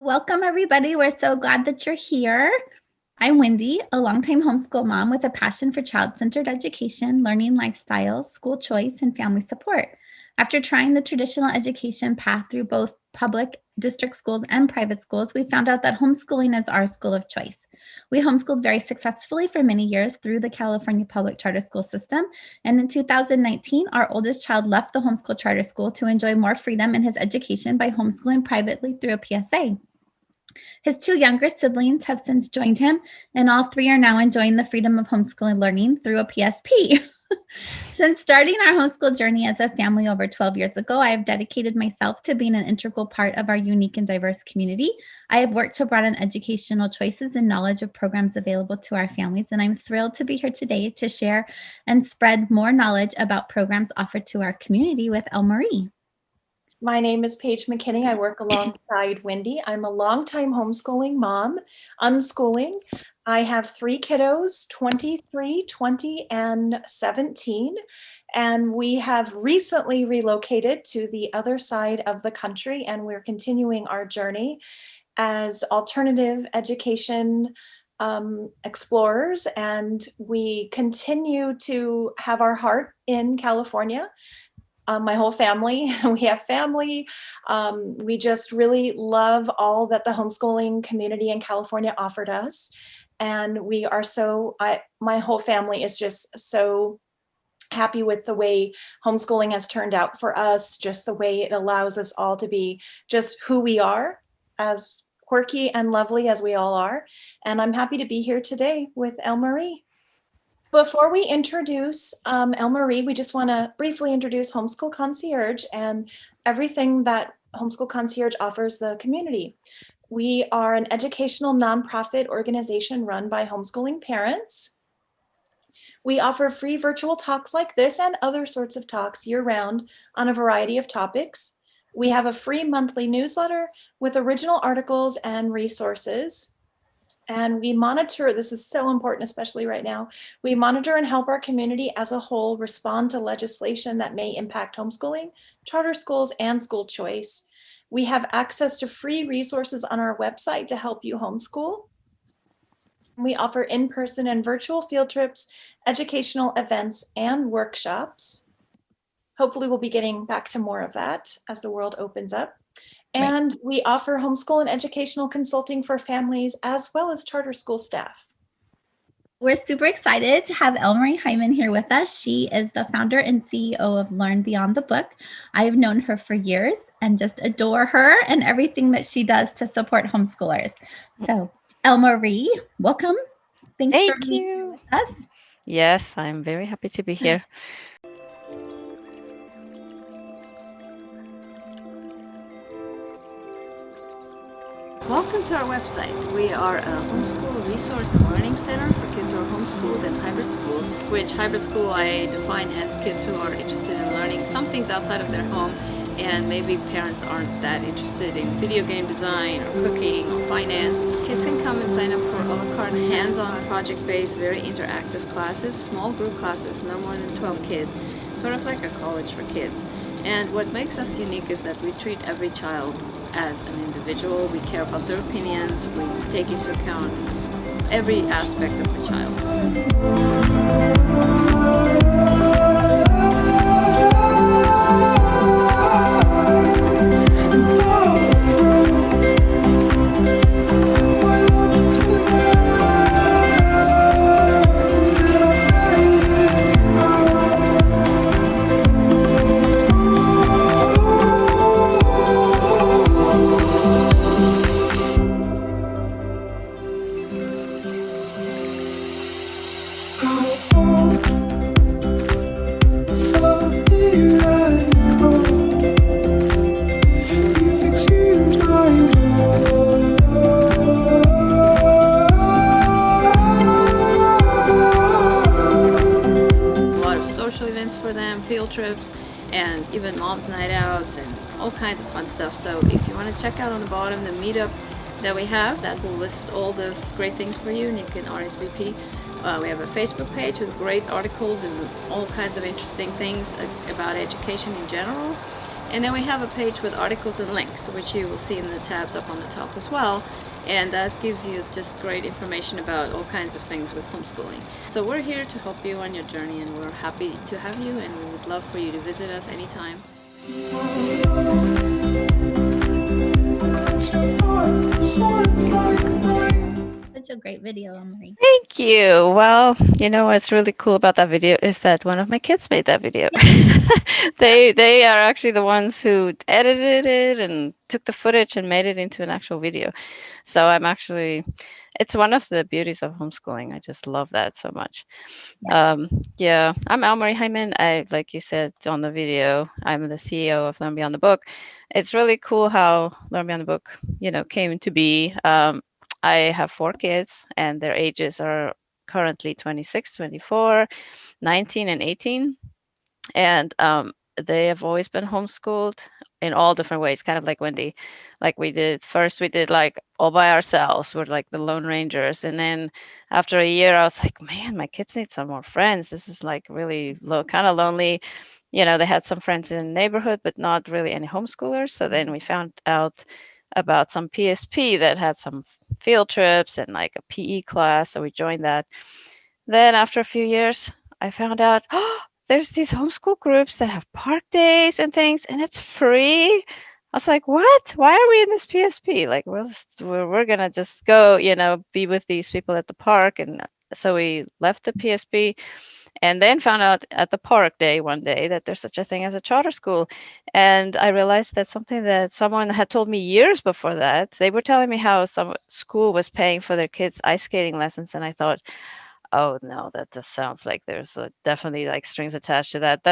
Welcome, everybody. We're so glad that you're here. I'm Wendy, a longtime homeschool mom with a passion for child-centered education, learning lifestyles, school choice, and family support. After trying the traditional education path through both public district schools and private schools, we found out that homeschooling is our school of choice. We homeschooled very successfully for many years through the California public charter school system. And in 2019, our oldest child left the homeschool charter school to enjoy more freedom in his education by homeschooling privately through a PSA. His two younger siblings have since joined him, and all three are now enjoying the freedom of homeschooling learning through a PSP. Since starting our homeschool journey as a family over 12 years ago, I have dedicated myself to being an integral part of our unique and diverse community. I have worked to broaden educational choices and knowledge of programs available to our families, and I'm thrilled to be here today to share and spread more knowledge about programs offered to our community with Elle-Marie. My name is Paige McKinney. I work alongside Wendy. I'm a longtime homeschooling mom, unschooling. I have three kiddos, 23, 20, and 17. And we have recently relocated to the other side of the country, and we're continuing our journey as alternative education explorers. And we continue to have our heart in California. My whole family, we have family. We just really love all that the homeschooling community in California offered us. And we are my whole family is just so happy with the way homeschooling has turned out for us, just the way it allows us all to be just who we are, as quirky and lovely as we all are. And I'm happy to be here today with Elle-Marie. Before we introduce Elle-Marie, we just want to briefly introduce Homeschool Concierge and everything that Homeschool Concierge offers the community. We are an educational nonprofit organization run by homeschooling parents. We offer free virtual talks like this and other sorts of talks year-round on a variety of topics. We have a free monthly newsletter with original articles and resources. And we monitor, this is so important, especially right now, we monitor and help our community as a whole respond to legislation that may impact homeschooling, charter schools, and school choice. We have access to free resources on our website to help you homeschool. We offer in-person and virtual field trips, educational events, and workshops. Hopefully we'll be getting back to more of that as the world opens up. And we offer homeschool and educational consulting for families as well as charter school staff. We're super excited to have Elle-Marie Hyman here with us. She is the founder and CEO of Learn Beyond the Book. I've known her for years and just adore her and everything that she does to support homeschoolers. So Elle-Marie, welcome. Thanks for being here with us. Yes, I'm very happy to be here. Welcome to our website. We are a homeschool resource and learning center for kids who are homeschooled and hybrid school, which hybrid school I define as kids who are interested in learning some things outside of their home, and maybe parents aren't that interested in video game design or cooking or finance. Kids can come and sign up for a la carte, hands-on, project-based, very interactive classes, small group classes, no more than 12 kids, sort of like a college for kids. And what makes us unique is that we treat every child as an individual. We care about their opinions. We take into account every aspect of the child. For them, field trips, and even mom's night outs and all kinds of fun stuff. So if you want to check out on the bottom the meetup that we have, that will list all those great things for you, and you can RSVP. We have a Facebook page with great articles and all kinds of interesting things about education in general. And then we have a page with articles and links, which you will see in the tabs up on the top as well. And that gives you just great information about all kinds of things with homeschooling. So we're here to help you on your journey, and we're happy to have you, and we would love for you to visit us anytime. Such a great video, Marie. Thank you. Well, what's really cool about that video is that one of my kids made that video. They are actually the ones who edited it and took the footage and made it into an actual video. So it's one of the beauties of homeschooling. I just love that so much. Yeah, I'm Elmarie Hyman. Like you said on the video, I'm the CEO of Learn Beyond the Book. It's really cool how Learn Beyond the Book, came to be. I have 4 kids, and their ages are currently 26, 24, 19, and 18. And they have always been homeschooled in all different ways, kind of like Wendy. Like we did like all by ourselves. We're like the Lone Rangers. And then after a year, I was like, man, my kids need some more friends. This is like really kind of lonely. They had some friends in the neighborhood, but not really any homeschoolers. So then we found out about some PSP that had some field trips and like a PE class. So we joined that. Then after a few years, I found out, oh, there's these homeschool groups that have park days and things, and it's free. I was like, what? Why are we in this PSP? Like, we're gonna just go, be with these people at the park. And so we left the PSP, and then found out at the park day one day that there's such a thing as a charter school. And I realized that's something that someone had told me years before that. They were telling me how some school was paying for their kids' ice skating lessons, and I thought, oh no, that just sounds like there's definitely like strings attached to that.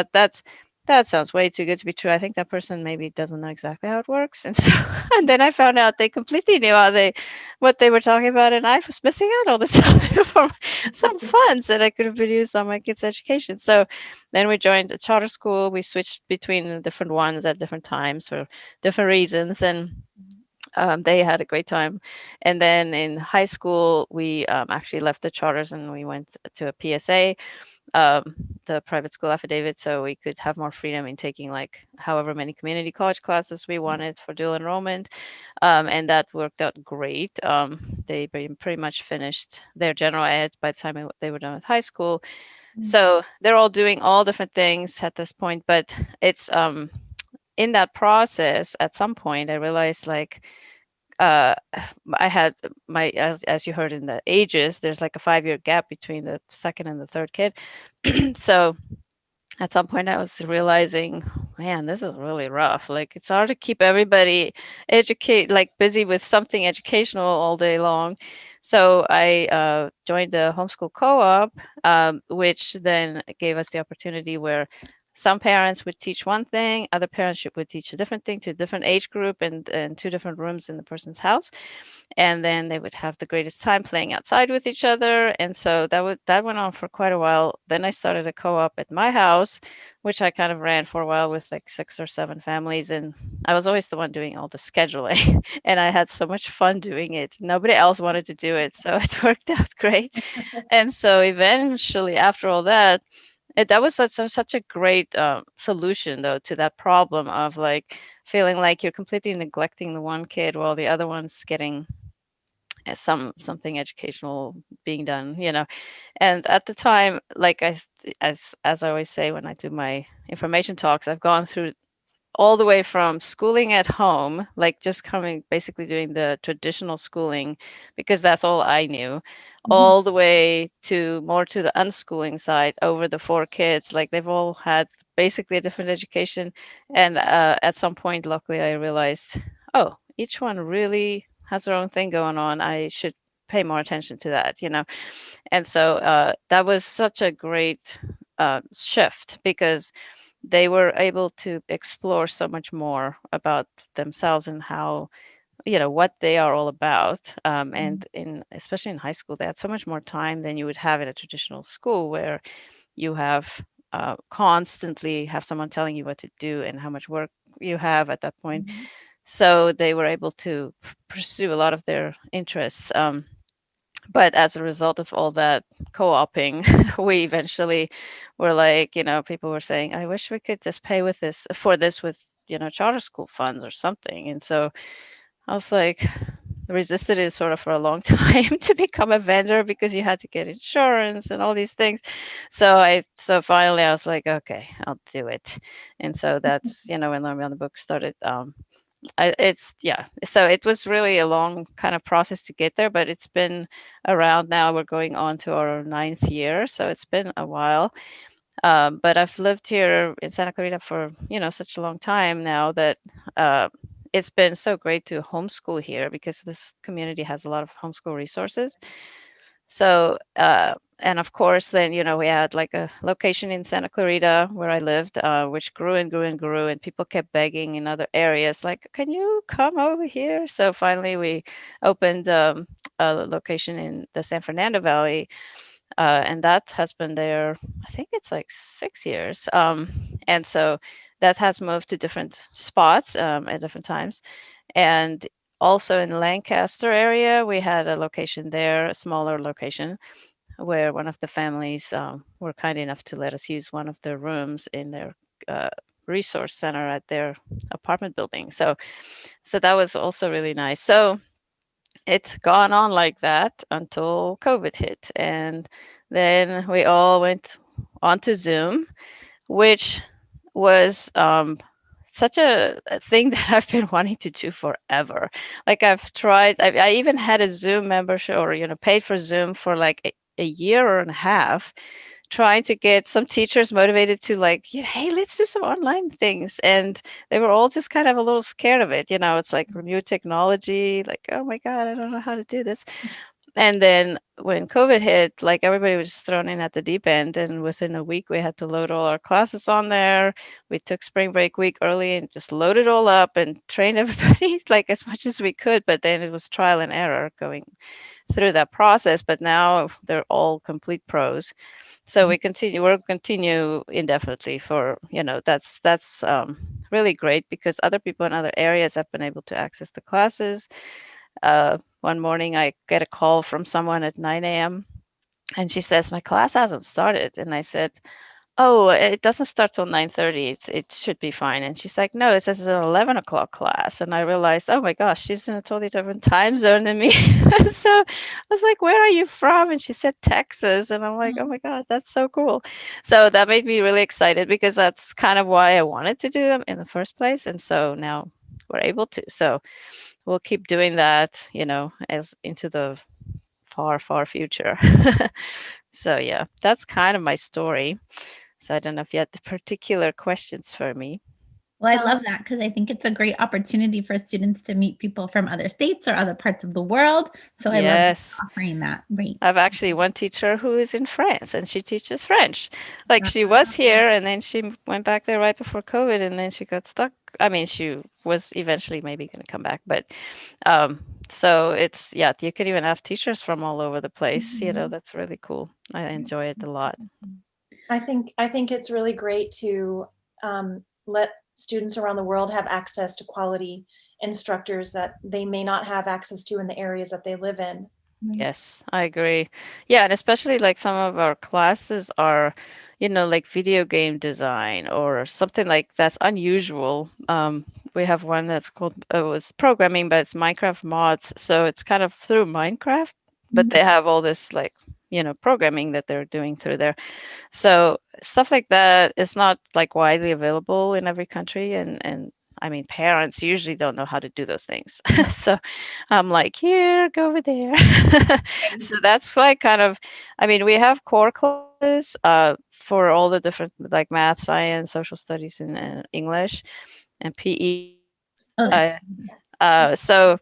That sounds way too good to be true. I think that person maybe doesn't know exactly how it works. And so, and then I found out they completely knew what they were talking about, and I was missing out all this time from some funds that I could have been used on my kids' education. So then we joined a charter school. We switched between the different ones at different times for different reasons, and they had a great time. And then in high school, we actually left the charters and we went to a PSA, the private school affidavit, so we could have more freedom in taking like however many community college classes we wanted for dual enrollment. And that worked out great. They pretty much finished their general ed by the time they were done with high school. So they're all doing all different things at this point, but it's in that process, at some point, I realized like I had as you heard in the ages, there's like a 5-year gap between the second and the third kid. So at some point I was realizing, man, this is really rough. Like it's hard to keep everybody busy with something educational all day long. So I joined the homeschool co-op, which then gave us the opportunity where some parents would teach one thing, other parents would teach a different thing to a different age group and 2 different rooms in the person's house. And then they would have the greatest time playing outside with each other. And so that went on for quite a while. Then I started a co-op at my house, which I kind of ran for a while with like 6 or 7 families. And I was always the one doing all the scheduling. And I had so much fun doing it. Nobody else wanted to do it. So it worked out great. And so eventually, after all that, that was such a great solution, though, to that problem of like feeling like you're completely neglecting the one kid while the other one's getting something educational being done, And at the time, like as I always say when I do my information talks, I've gone through all the way from schooling at home, like just basically doing the traditional schooling because that's all I knew, all the way to more to the unschooling side over the 4 kids. Like they've all had basically a different education. And at some point, luckily, I realized, oh, each one really has their own thing going on. I should pay more attention to that, And so that was such a great shift because they were able to explore so much more about themselves and how, what they are all about. And especially in high school, they had so much more time than you would have in a traditional school where you have constantly have someone telling you what to do and how much work you have at that point. So they were able to pursue a lot of their interests. But as a result of all that co-oping, we eventually were like, people were saying, I wish we could just pay for this with charter school funds or something. And so I was like, resisted it sort of for a long time to become a vendor because you had to get insurance and all these things. So finally I was like, okay, I'll do it. And so that's, when Learn Beyond the Book started. So it was really a long kind of process to get there, but it's been around now. We're going on to our 9th year, so it's been a while. But I've lived here in Santa Clarita for, such a long time now that it's been so great to homeschool here because this community has a lot of homeschool resources. So, and of course, then, we had like a location in Santa Clarita where I lived, which grew and grew and grew, and people kept begging in other areas, like, can you come over here? So finally, we opened a location in the San Fernando Valley, and that has been there, I think it's like 6 years. And so that has moved to different spots at different times. And also in Lancaster area, we had a location there, a smaller location, where one of the families were kind enough to let us use one of the rooms in their uh, resource center at their apartment building. So that was also really nice. So it's gone on like that until COVID hit. And then we all went onto Zoom, which was such a thing that I've been wanting to do forever. Like I've tried, I even had a Zoom membership or, paid for Zoom for like a year and a half, trying to get some teachers motivated to like, hey, let's do some online things. And they were all just kind of a little scared of it. It's like new technology, like, oh my God, I don't know how to do this. And then when COVID hit, like everybody was just thrown in at the deep end. And within a week, we had to load all our classes on there. We took spring break week early and just loaded all up and trained everybody like as much as we could. But then it was trial and error going through that process. But now they're all complete pros. So we'll continue indefinitely for, that's really great because other people in other areas have been able to access the classes. One morning I get a call from someone at 9 a.m. and she says, my class hasn't started. And I said, oh, it doesn't start till 9:30. It should be fine. And she's like, no, it says it's an 11 o'clock class. And I realized, oh my gosh, she's in a totally different time zone than me. So I was like, where are you from? And she said Texas. And I'm like, oh my God, that's so cool. So that made me really excited because that's kind of why I wanted to do them in the first place. And so now we're able to. So we'll keep doing that, as into the far, far future. So yeah, that's kind of my story. So I don't know if you had particular questions for me. Well, I love that because I think it's a great opportunity for students to meet people from other states or other parts of the world. So I love offering that. Right. I have actually one teacher who is in France and she teaches French. Like she was here and then she went back there right before COVID and then she got stuck. I mean, she was eventually maybe going to come back, but so it's, you can even have teachers from all over the place. That's really cool. I enjoy it a lot. I think it's really great to let students around the world have access to quality instructors that they may not have access to in the areas that they live in. Yes, I agree. Yeah, and especially like some of our classes are, like video game design or something like that's unusual. We have one that's called it was programming, but it's Minecraft mods. So it's kind of through Minecraft, but they have all this like, programming that they're doing through there. So stuff like that is not like widely available in every country, and I mean, parents usually don't know how to do those things. So I'm like, here, go over there. So that's like kind of, I mean, we have core classes for all the different like math, science, social studies, and English and PE. So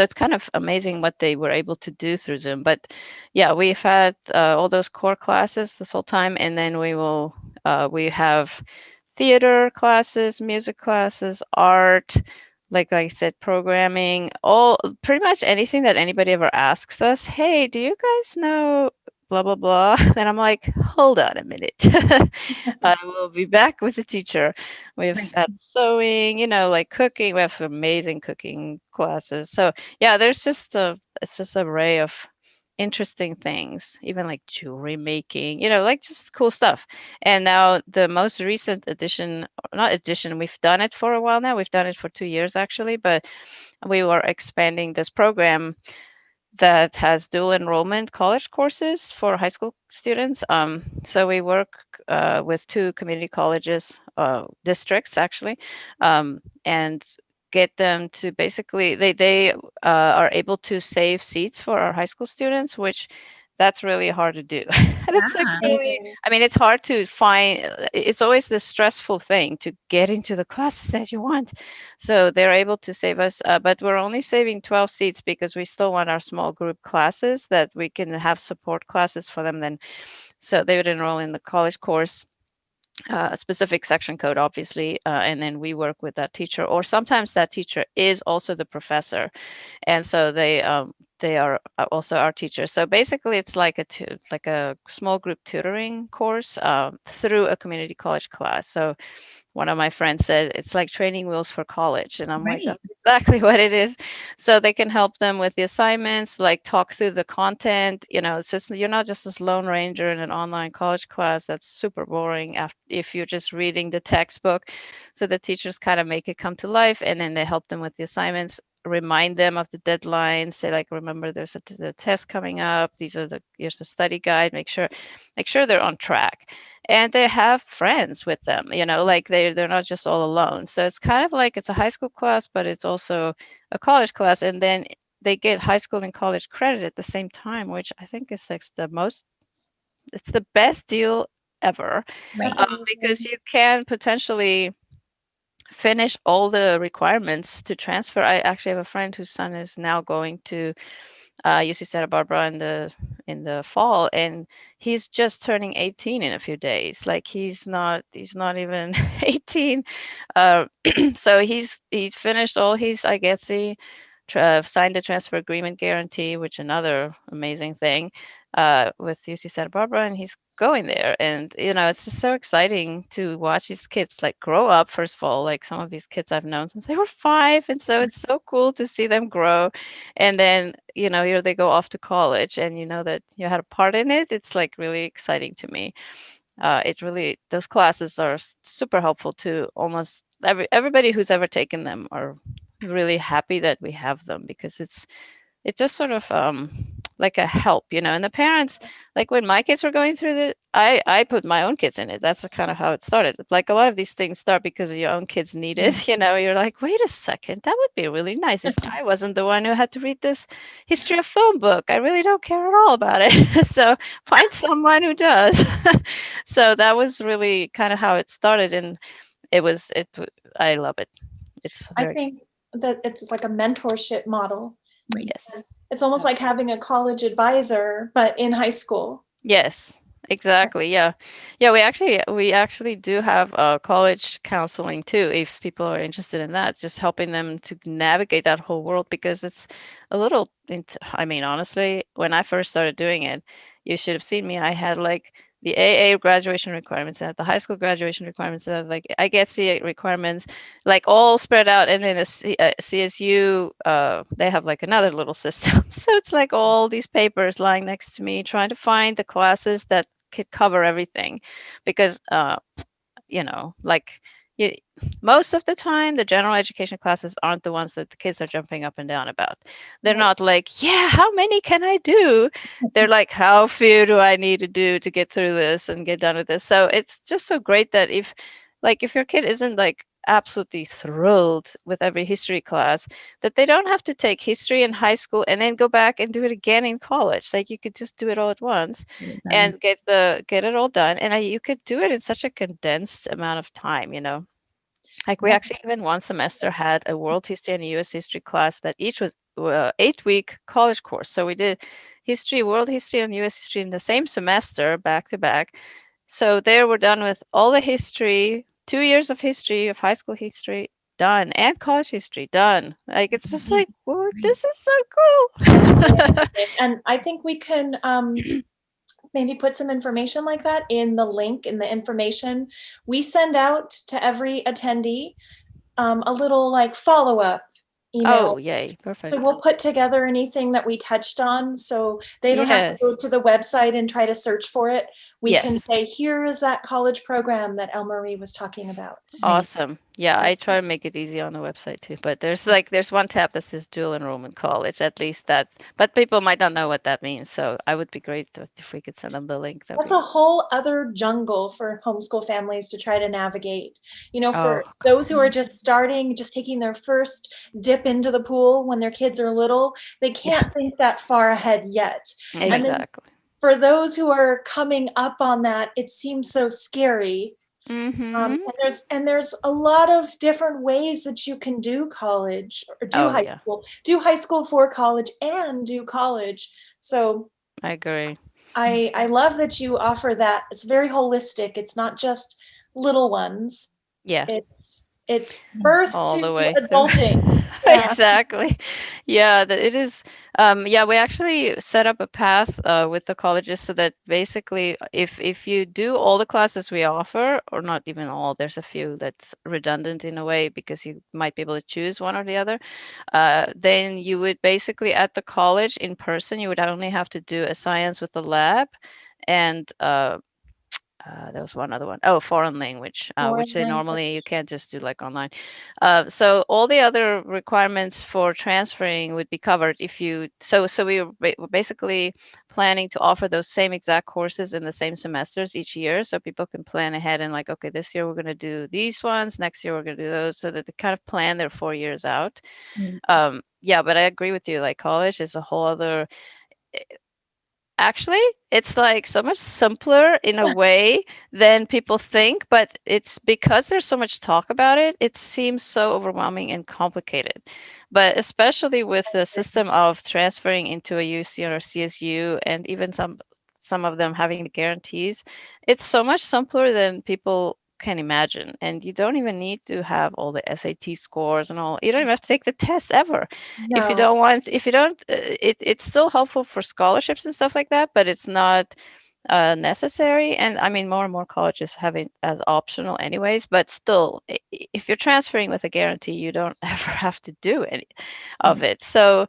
it's kind of amazing what they were able to do through Zoom. But yeah, we've had all those core classes this whole time, and then we have theater classes, music classes, art, like I said, programming, all pretty much anything that anybody ever asks us. Hey, do you guys know blah blah blah? And I'm like, hold on a minute. I will be back with the teacher. We've had sewing, like cooking. We have amazing cooking classes. So yeah, there's just it's just an array of interesting things, even like jewelry making, you know, like just cool stuff. And now the most recent addition, not addition, we've done it for a while now. We've done it for 2 years actually, but we were expanding this program that has dual enrollment college courses for high school students. So we work with 2 community colleges, districts actually, and get them to basically they are able to save seats for our high school students, which that's really hard to do. That's like Yeah. really, I mean, it's hard to find. It's always this stressful thing to get into the classes that you want. So they're able to save us, but we're only saving 12 seats because we still want our small group classes that we can have support classes for them. Then, so they would enroll in the college course, a specific section code, obviously, and then we work with that teacher, or sometimes that teacher is also the professor, and so they are also our teachers. So basically, it's like like a small group tutoring course through a community college class. So one of my friends said it's like training wheels for college, and I'm like, Right. that's exactly what it is. So they can help them with the assignments, like talk through the content. You know, it's just, you're not just this lone ranger in an online college class that's super boring if you're just reading the textbook. So the teachers kind of make it come to life, and then they help them with the assignments, remind them of the deadlines, say like, remember there's the test coming up, here's the study guide, make sure they're on track, and they have friends with them, you know, like they're not just all alone. So it's kind of like it's a high school class, but it's also a college class, and then they get high school and college credit at the same time, which I think is like it's the best deal ever. Right. That's Because amazing. you can potentially finish all the requirements to transfer. I actually have a friend whose son is now going to UC Santa Barbara in the fall, and he's just turning 18 in a few days. Like he's not even 18. Uh, so he's finished all his, I guess he signed a transfer agreement guarantee, which another amazing thing, with UC Santa Barbara, and he's going there. And you know, it's just so exciting to watch these kids like grow up. First of all, like some of these kids I've known since they were 5, and so it's so cool to see them grow. And then, you know, here they go off to college, and you know that you had a part in it. It's like really exciting to me. It really, those classes are super helpful to almost everybody who's ever taken them are really happy that we have them, because it's just sort of like a help, you know. And the parents, like when my kids were going through I put my own kids in it. That's kind of how it started. Like a lot of these things start because your own kids need it. You know, you're like, wait a second, that would be really nice if I wasn't the one who had to read this history of film book. I really don't care at all about it. So find someone who does. So that was really kind of how it started, and I love it. It's I very, think that it's like a mentorship model. Right. yes. It's almost like having a college advisor, but in high school. Yes, exactly. Yeah. Yeah, we actually do have college counseling too, if people are interested in that, just helping them to navigate that whole world, because it's a little I mean, honestly, when I first started doing it, you should have seen me. I had like the AA graduation requirements, I had the high school graduation requirements, I had like I get CA requirements, like all spread out, and then CSU, they have like another little system. So it's like all these papers lying next to me, trying to find the classes that could cover everything, because you know, like you, most of the time, the general education classes aren't the ones that the kids are jumping up and down about. They're Right. not like, yeah, how many can I do? They're like, how few do I need to do to get through this and get done with this? So it's just so great that if your kid isn't like absolutely thrilled with every history class, that they don't have to take history in high school and then go back and do it again in college. Like you could just do it all at once and get it all done, and you could do it in such a condensed amount of time, you know. Like we Yeah. actually even one semester had a world history and a US history class that each was 8-week college course. So we did history, world history, and US history in the same semester, back to back. So there we're done with all the history, 2 years of history, of high school history done, and college history done. Like it's just like, well, this is so cool. And I think we can maybe put some information like that in the link in the information. We send out to every attendee a little like follow-up email. Oh, yay, So perfect. we'll put together anything that we touched on, so they don't have to Yes. go to the website and try to search for it. We can Yes. say, here is that college program that El-Marie was talking about. Awesome. Yeah, I try to make it easy on the website too. But there's one tab that says dual enrollment college. At least that's, but people might not know what that means. So I would be great if we could send them the link. That's a whole other jungle for homeschool families to try to navigate. You know, for Oh, those who are just starting, just taking their first dip into the pool when their kids are little, they can't think that far ahead yet. And then exactly. for those who are coming up on that, it seems so scary. Mm-hmm. And there's a lot of different ways that you can do college or do high school, do high school for college and do college. So I agree. I love that you offer that. It's very holistic. It's not just little ones. Yeah. It's birth All to the way adulting. through. Yeah. Exactly. Yeah, it is. Yeah, we actually set up a path with the colleges so that basically if you do all the classes we offer, or not even all, there's a few that's redundant in a way because you might be able to choose one or the other. Then you would basically at the college in person, you would only have to do a science with the lab and there was one other one. Oh, foreign language, which they normally you can't just do like online. So all the other requirements for transferring would be covered if you. So we were basically planning to offer those same exact courses in the same semesters each year, so people can plan ahead and like, okay, this year we're going to do these ones, next year we're going to do those, so that they kind of plan their 4 years out. Yeah, but I agree with you. Like college is a whole other. Actually, it's like so much simpler in a way than people think, but it's because there's so much talk about it, it seems so overwhelming and complicated. But especially with the system of transferring into a UC or CSU, and even some of them having the guarantees, it's so much simpler than people can imagine. And you don't even need to have all the SAT scores and all. You don't even have to take the test ever. If you don't want, if you don't, it's still helpful for scholarships and stuff like that, but it's not necessary. And I mean, more and more colleges have it as optional anyways, but still, if you're transferring with a guarantee, you don't ever have to do any of it. So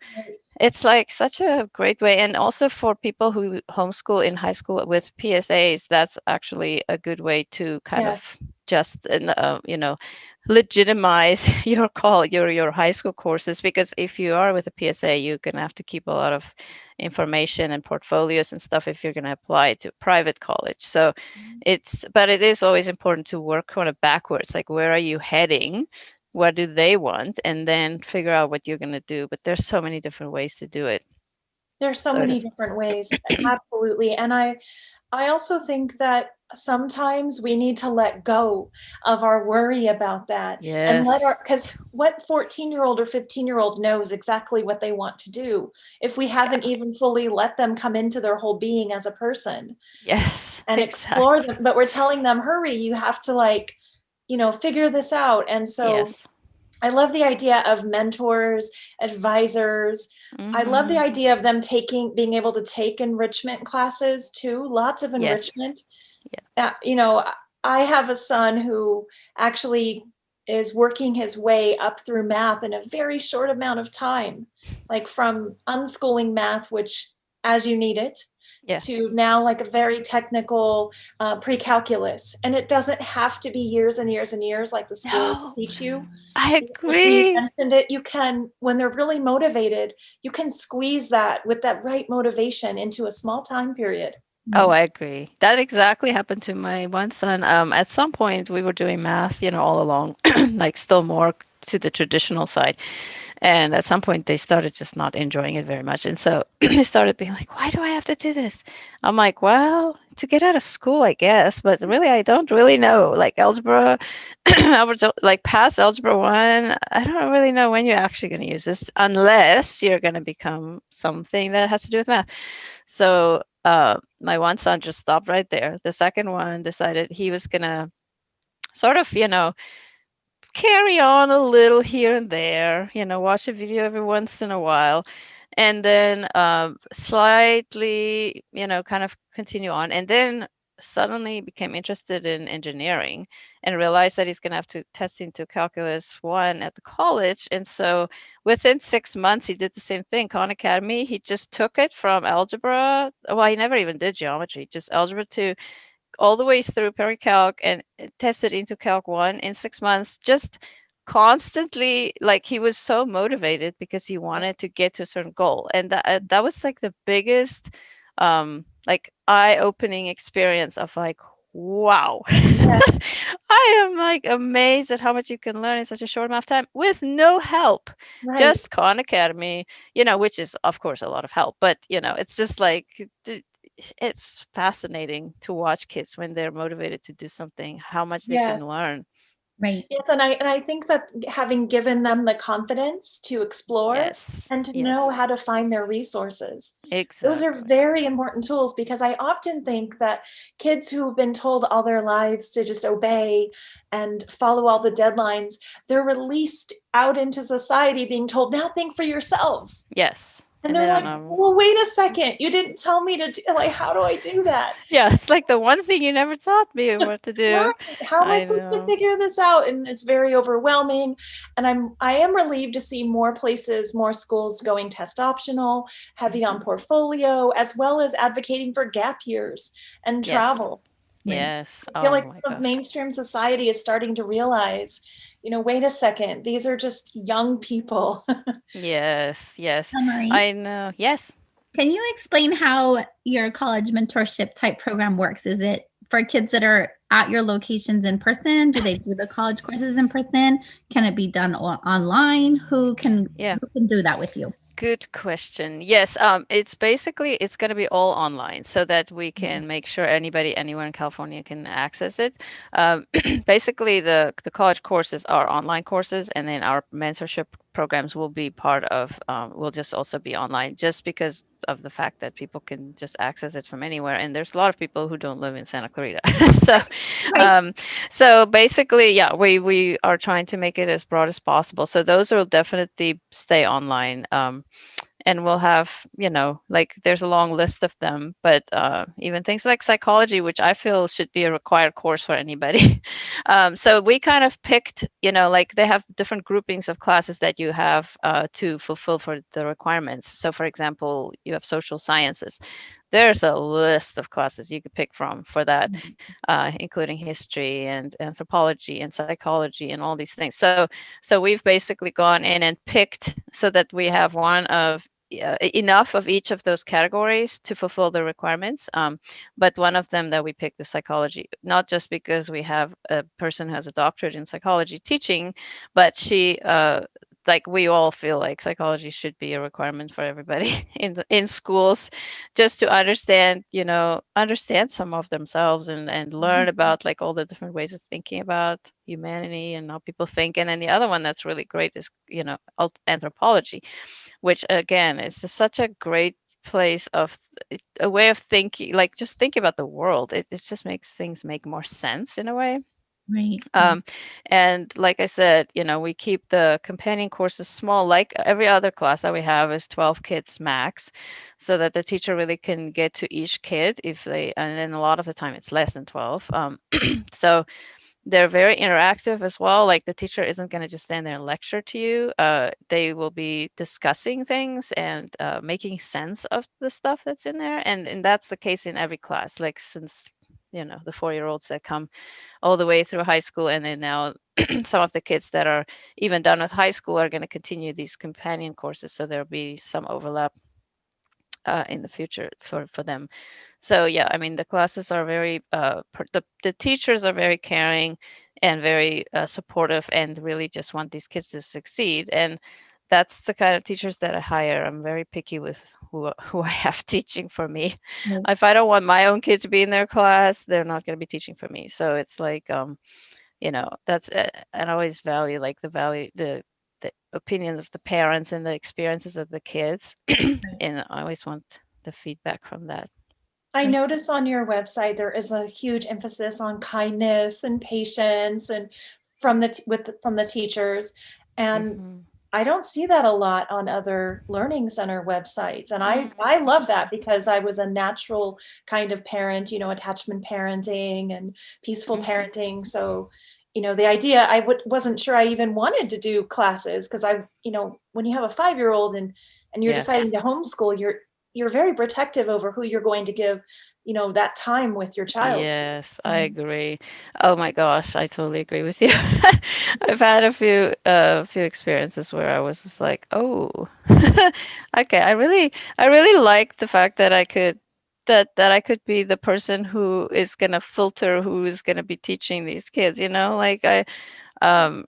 it's like such a great way. And also for people who homeschool in high school with PSAs, that's actually a good way to kind of just, legitimize your high school courses, because if you are with a PSA, you're going to have to keep a lot of information and portfolios and stuff if you're going to apply to private college. So but it is always important to work kind of backwards, like where are you heading? What do they want? And then figure out what you're going to do. But there's so many different ways to do it. There's so many different ways. Absolutely. And I also think that sometimes we need to let go of our worry about that. And because what 14-year-old or 15-year-old knows exactly what they want to do if we haven't even fully let them come into their whole being as a person. Yes. And explore them. But we're telling them, hurry, you have to figure this out. And so I love the idea of mentors, advisors. I love the idea of them being able to take enrichment classes too. Lots of enrichment. I have a son who actually is working his way up through math in a very short amount of time, like from unschooling math, which as you need it, to now like a very technical pre-calculus. And it doesn't have to be years and years and years like the schools teach you. I agree. You mentioned it, you can, when they're really motivated, you can squeeze that with that right motivation into a small time period. Oh, I agree. That exactly happened to my one son. At some point we were doing math, all along, like still more to the traditional side. And at some point they started just not enjoying it very much. And so they started being like, why do I have to do this? I'm like, well, to get out of school, I guess, but really, I don't really know. Like algebra, like past algebra 1, I don't really know when you're actually going to use this unless you're going to become something that has to do with math. So my one son just stopped right there. The second one decided he was going to sort of, carry on a little here and there, watch a video every once in a while, and then slightly, kind of continue on. And then suddenly became interested in engineering and realized that he's going to have to test into calculus 1 at the college. And so within 6 months, he did the same thing. Khan Academy, he just took it from algebra. Well, he never even did geometry, just algebra 2 all the way through Pericalc and tested into Calc 1 in 6 months, just constantly. Like, he was so motivated because he wanted to get to a certain goal. And that was like the biggest like eye-opening experience of like, wow. I am like amazed at how much you can learn in such a short amount of time with no help. Right. Just Khan Academy, which is of course a lot of help, but it's just like it's fascinating to watch kids when they're motivated to do something, how much they can Yes. learn. Right. Yes, and I think that having given them the confidence to explore Yes. and to Yes. know how to find their resources. Those are Exactly. very important tools, because I often think that kids who've been told all their lives to just obey and follow all the deadlines, they're released out into society being told, now think for yourselves. Yes. And they they're don't like, know. well, wait a second. You didn't tell me to do, like, how do I do that? Yeah, it's like the one thing you never taught me what to do. Right. How am I I supposed to know. figure this out? And it's very overwhelming. And I am relieved to see more places, more schools going test optional, heavy on portfolio, as well as advocating for gap years and Yes. travel. Right. Yes. I feel Oh like my some of gosh. mainstream society is starting to realize, wait a second, these are just young people. Yes. Yes. Marie, I know. Yes. can you explain how your college mentorship type program works? Is it for kids that are at your locations in person? Do they do the college courses in person? Can it be done online? Who can do that with you? Good question. Yes, it's going to be all online so that we can make sure anywhere in California can access it. Basically, the college courses are online courses, and then our mentorship programs will be will just also be online, just because of the fact that people can just access it from anywhere. And there's a lot of people who don't live in Santa Clarita. So, Right. so basically, yeah, we are trying to make it as broad as possible. So those will definitely stay online. And we'll have, like, there's a long list of them, but even things like psychology, which I feel should be a required course for anybody. So we kind of picked, like, they have different groupings of classes that you have to fulfill for the requirements. So for example, you have social sciences. There's a list of classes you could pick from for that, including history and anthropology and psychology and all these things. So we've basically gone in and picked so that we have enough of each of those categories to fulfill the requirements. But one of them that we picked is psychology, not just because we have a person who has a doctorate in psychology teaching, but she like, we all feel like psychology should be a requirement for everybody in schools, just to understand some of themselves and learn about, like, all the different ways of thinking about humanity and how people think. And then the other one that's really great is anthropology, which again is just such a great place of a way of thinking, like, just thinking about the world. It just makes things make more sense in a way. Right. And like I said, we keep the companion courses small. Like every other class that we have is 12 kids max, so that the teacher really can get to each kid and then a lot of the time it's less than 12. So they're very interactive as well. Like, the teacher isn't going to just stand there and lecture to you. They will be discussing things and making sense of the stuff that's in there. And that's the case in every class, like, since the 4-year-olds that come all the way through high school, and then now some of the kids that are even done with high school are going to continue these companion courses, so there'll be some overlap in the future for them. So yeah, I mean, the classes are very the teachers are very caring and very supportive, and really just want these kids to succeed. And that's the kind of teachers that I hire. I'm very picky with who I have teaching for me. Right. If I don't want my own kid to be in their class, they're not going to be teaching for me. So it's like that's and I always value, like, the opinions of the parents and the experiences of the kids. And I always want the feedback from that. I notice on your website there is a huge emphasis on kindness and patience, and from the teachers. And I don't see that a lot on other learning center websites. And I love that because I was a natural kind of parent, attachment parenting and peaceful parenting. So, the idea, wasn't sure I even wanted to do classes because when you have a 5-year-old and you're Yes. deciding to homeschool, you're very protective over who you're going to give, that time with your child. Yes, I agree. Oh my gosh, I totally agree with you. I've had a few experiences where I was just like, oh, okay, I really like the fact that I could be the person who is gonna filter who is gonna be teaching these kids, like um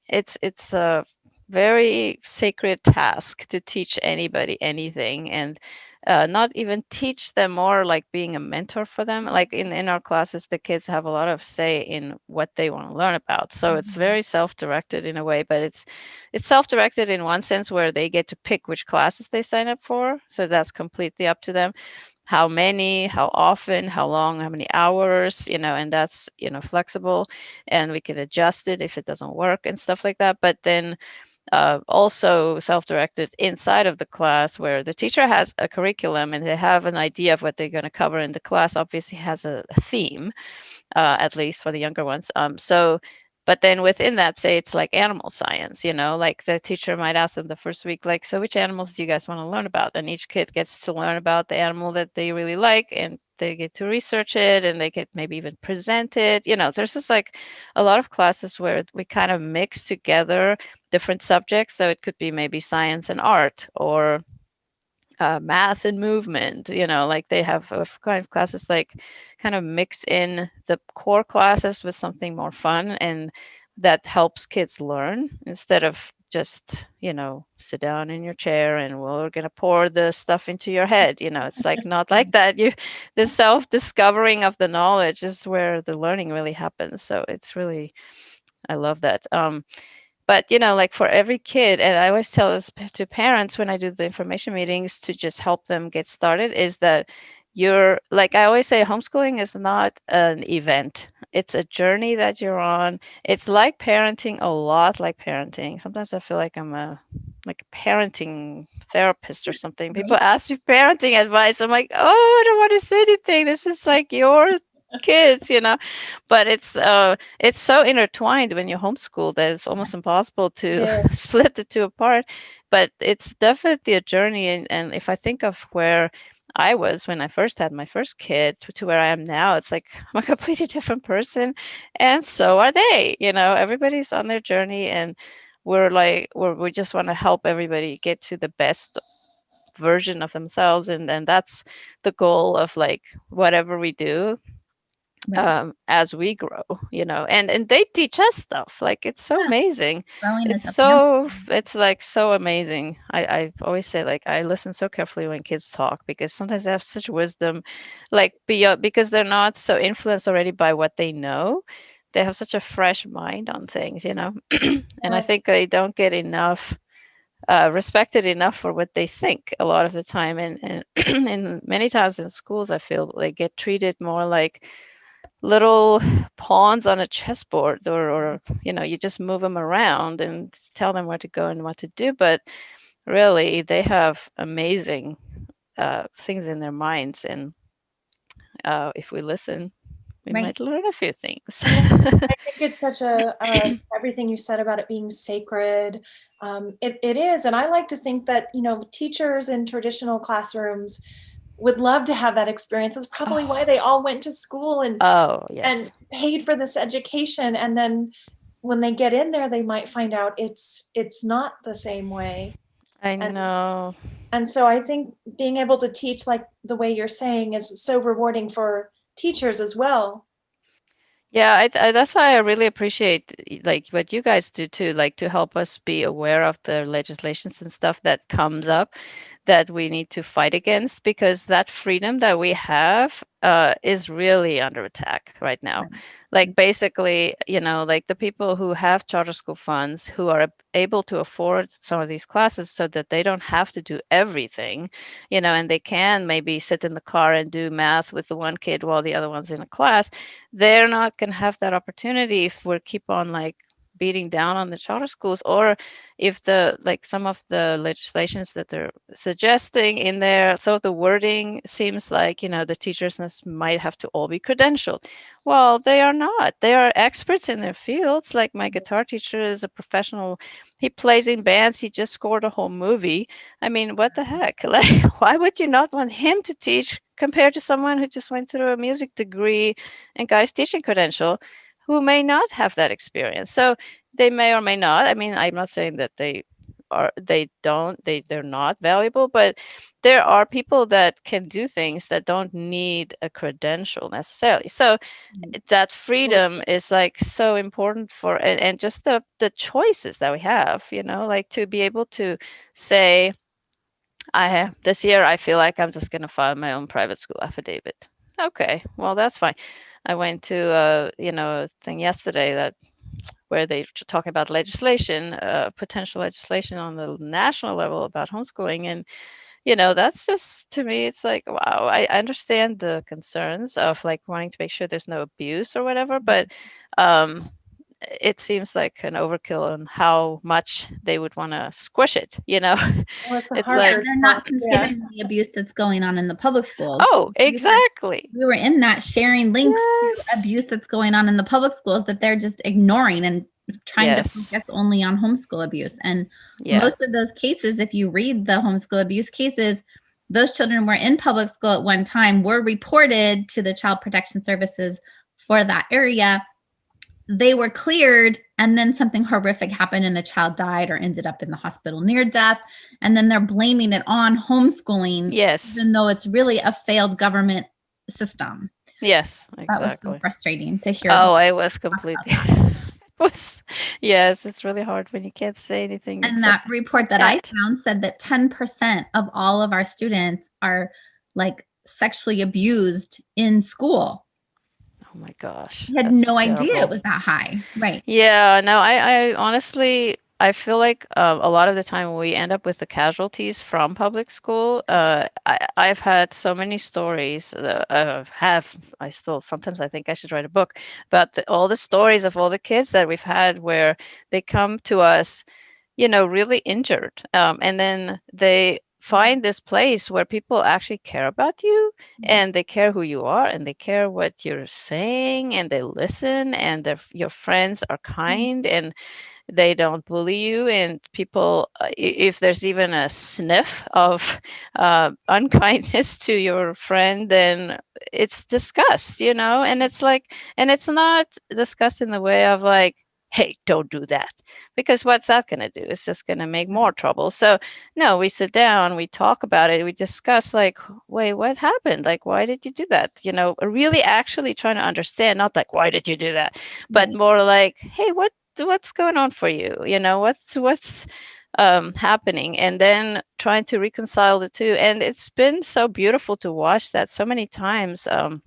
it's a very sacred task to teach anybody anything, and not even teach them, more like being a mentor for them. Like in our classes, the kids have a lot of say in what they want to learn about. So it's very self-directed in a way, but it's self-directed in one sense where they get to pick which classes they sign up for. So that's completely up to them, how many, how often, how long, how many hours, and that's, flexible, and we can adjust it if it doesn't work and stuff like that. But then also self-directed inside of the class, where the teacher has a curriculum and they have an idea of what they're going to cover, in the class obviously has a theme, at least for the younger ones. But then within that, say it's like animal science, like the teacher might ask them the first week, like, so which animals do you guys want to learn about? And each kid gets to learn about the animal that they really like, and they get to research it, and they get maybe even present it. There's just like a lot of classes where we kind of mix together different subjects. So it could be maybe science and art, or math and movement, like they have kind of classes, like kind of mix in the core classes with something more fun, and that helps kids learn instead of just, sit down in your chair and we're going to pour the stuff into your head. It's like not like that. The self-discovering of the knowledge is where the learning really happens. So it's really, I love that. But like for every kid, and I always tell this to parents when I do the information meetings to just help them get started, is that you're, like I always say, homeschooling is not an event. It's a journey that you're on. It's like parenting, a lot like parenting. Sometimes I feel like I'm a parenting therapist or something. People ask me parenting advice. I'm like, oh, I don't want to say anything. This is like your kids, but it's so intertwined when you homeschool that it's almost impossible to Yeah. split the two apart. But it's definitely a journey, and if I think of where I was when I first had my first kid to where I am now, it's like I'm a completely different person, and so are they. Everybody's on their journey, and we just want to help everybody get to the best version of themselves, and that's the goal of like whatever we do, as we grow, and they teach us stuff. Like it's so amazing. Growing as It's a family. it's like so amazing. I always say, like, I listen so carefully when kids talk, because sometimes they have such wisdom, like beyond, because they're not so influenced already by what they know. They have such a fresh mind on things, and I think they don't get enough respected enough for what they think a lot of the time, and and many times in schools I feel they get treated more like little pawns on a chessboard, or you just move them around and tell them where to go and what to do, but really they have amazing things in their minds, and if we listen, we Right. might learn a few things. I think it's such everything you said about it being sacred. It is. And I like to think that, teachers in traditional classrooms would love to have that experience. That's probably why they all went to school Oh, yes. and paid for this education. And then when they get in there, they might find out it's not the same way. I And know. and so I think being able to teach like the way you're saying is so rewarding for teachers as well. Yeah, that's why I really appreciate like what you guys do too, like to help us be aware of the legislations and stuff that comes up that we need to fight against, because that freedom that we have is really under attack right now. Like basically, like the people who have charter school funds, who are able to afford some of these classes so that they don't have to do everything, and they can maybe sit in the car and do math with the one kid while the other one's in a class. They're not going to have that opportunity if we keep on like beating down on the charter schools, or if some of the legislations that they're suggesting in there, so the wording seems like, the teachers might have to all be credentialed. Well, they are not. They are experts in their fields. Like my guitar teacher is a professional. He plays in bands. He just scored a whole movie. I mean, what the heck? Like, why would you not want him to teach compared to someone who just went through a music degree and got his teaching credential, who may not have that experience? So they may or may not. I mean, I'm not saying that they're not valuable, but there are people that can do things that don't need a credential necessarily. So that freedom is like so important and just the choices that we have, like to be able to say, this year I feel like I'm just going to file my own private school affidavit. Okay, well, that's fine. I went to a thing yesterday where they talking about legislation, potential legislation on the national level about homeschooling. And, that's just, to me, it's like, wow, I understand the concerns of like wanting to make sure there's no abuse or whatever, but it seems like an overkill on how much they would want to squish it, Well, it's a It's hard like, they're not yeah. considering the abuse that's going on in the public schools. oh, exactly. We were in that sharing links Yes. to abuse that's going on in the public schools that they're just ignoring and trying to focus only on homeschool abuse. And most of those cases, if you read the homeschool abuse cases, those children were in public school at one time, were reported to the Child Protection Services for that area. They were cleared, and then something horrific happened and a child died or ended up in the hospital near death. And then they're blaming it on homeschooling, even though it's really a failed government system. Yes, exactly. That was so frustrating to hear. Oh, I was completely. Yes, it's really hard when you can't say anything. And that report that I found said that 10% of all of our students are like sexually abused in school. Oh my gosh. I had no idea it was that high. Right. Yeah, no, I honestly, I feel like a lot of the time we end up with the casualties from public school. I've had so many stories. I still sometimes I think I should write a book about all the stories of all the kids that we've had where they come to us, really injured, and then they find this place where people actually care about you and they care who you are and they care what you're saying and they listen and your friends are kind and they don't bully you, and people, if there's even a sniff of unkindness to your friend, then it's discussed, and it's like, and it's not discussed in the way of like, hey, don't do that, because what's that going to do? It's just going to make more trouble. So no, we sit down, we talk about it, we discuss like, wait, what happened? Like, why did you do that? Really actually trying to understand, not like, why did you do that? But more like, hey, what's going on for you? What's happening? And then trying to reconcile the two. And it's been so beautiful to watch that so many times. I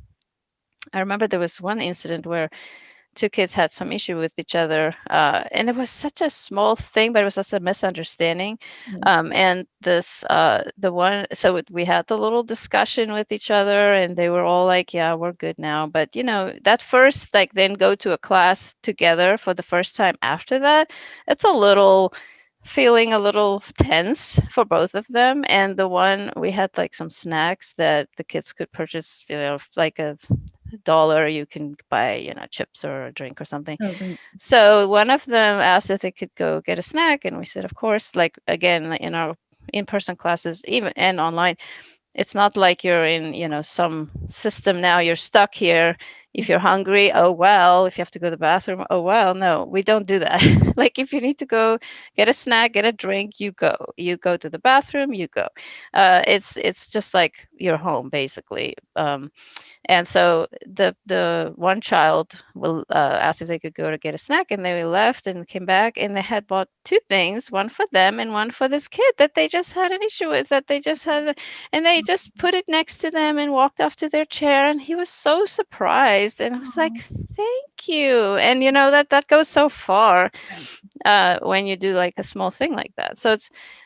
remember there was one incident where two kids had some issue with each other, and it was such a small thing, but it was just a misunderstanding. And so we had the little discussion with each other, and they were all like, yeah, we're good now. But that first, like, then go to a class together for the first time after that, it's feeling a little tense for both of them. And we had like some snacks that the kids could purchase, like $1 you can buy, chips or a drink or something. So one of them asked if they could go get a snack, and we said, of course. Like, again, in our in-person classes, even and online, it's not like you're in some system now, you're stuck here. If you're hungry, oh well. If you have to go to the bathroom, oh well. No, we don't do that. Like, if you need to go get a snack, get a drink, you go to the bathroom, you go. It's just like your home, basically. And so the one child asked if they could go to get a snack, and they left and came back, and they had bought two things, one for them and one for this kid that they just had an issue with, and they just put it next to them and walked off to their chair, and he was so surprised, and I was like, thank you. And that goes so far. when you do like a small thing like that. So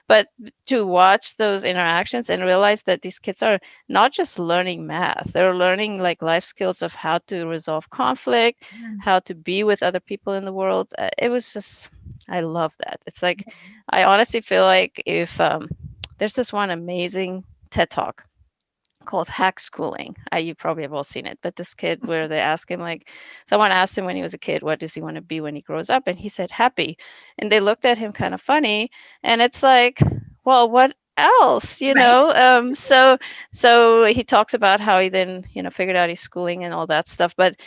but to watch those interactions and realize that these kids are not just learning math, they're learning like life skills of how to resolve conflict, how to be with other people in the world. It was just, I love that. It's like, I honestly feel like if there's this one amazing TED Talk called Hack Schooling. You probably have all seen it, but this kid where they ask him, like, someone asked him when he was a kid, what does he want to be when he grows up? And he said, happy. And they looked at him kind of funny. And it's like, well, what else, Right. So he talks about how he then, figured out his schooling and all that stuff. But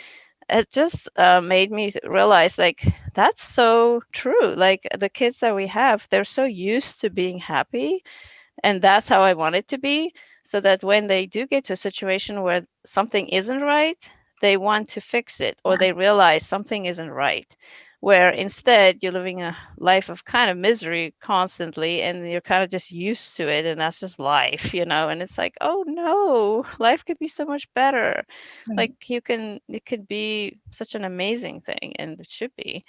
it just made me realize, like, that's so true. Like, the kids that we have, they're so used to being happy, and that's how I want it to be, so that when they do get to a situation where something isn't right, they want to fix it, or Yeah. they realize something isn't right. Where instead you're living a life of kind of misery constantly, and you're kind of just used to it, and that's just life, and it's like, oh no, life could be so much better. Right. Like, it could be such an amazing thing, and it should be.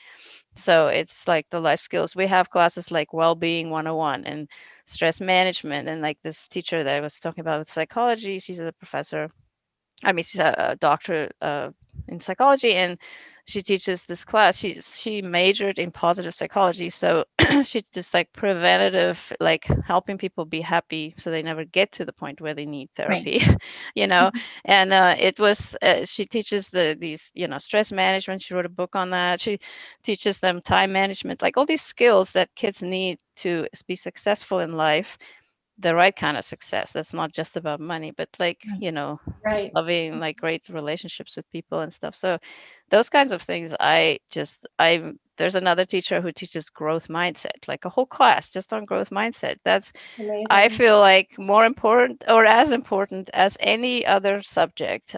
So it's like the life skills. We have classes like well-being 101 and stress management. And like this teacher that I was talking about with psychology, she's a professor. I mean, she's a doctor in psychology, and she teaches this class. She majored in positive psychology, so she's just like preventative, like helping people be happy, so they never get to the point where they need Right. therapy, you know. And it was she teaches these stress management. She wrote a book on that. She teaches them time management, like all these skills that kids need to be successful in life, the right kind of success that's not just about money, but like, Right. Right. loving like great relationships with people and stuff. So those kinds of things, I there's another teacher who teaches growth mindset, like a whole class just on growth mindset. That's, I Amazing. feel like, more important or as important as any other subject,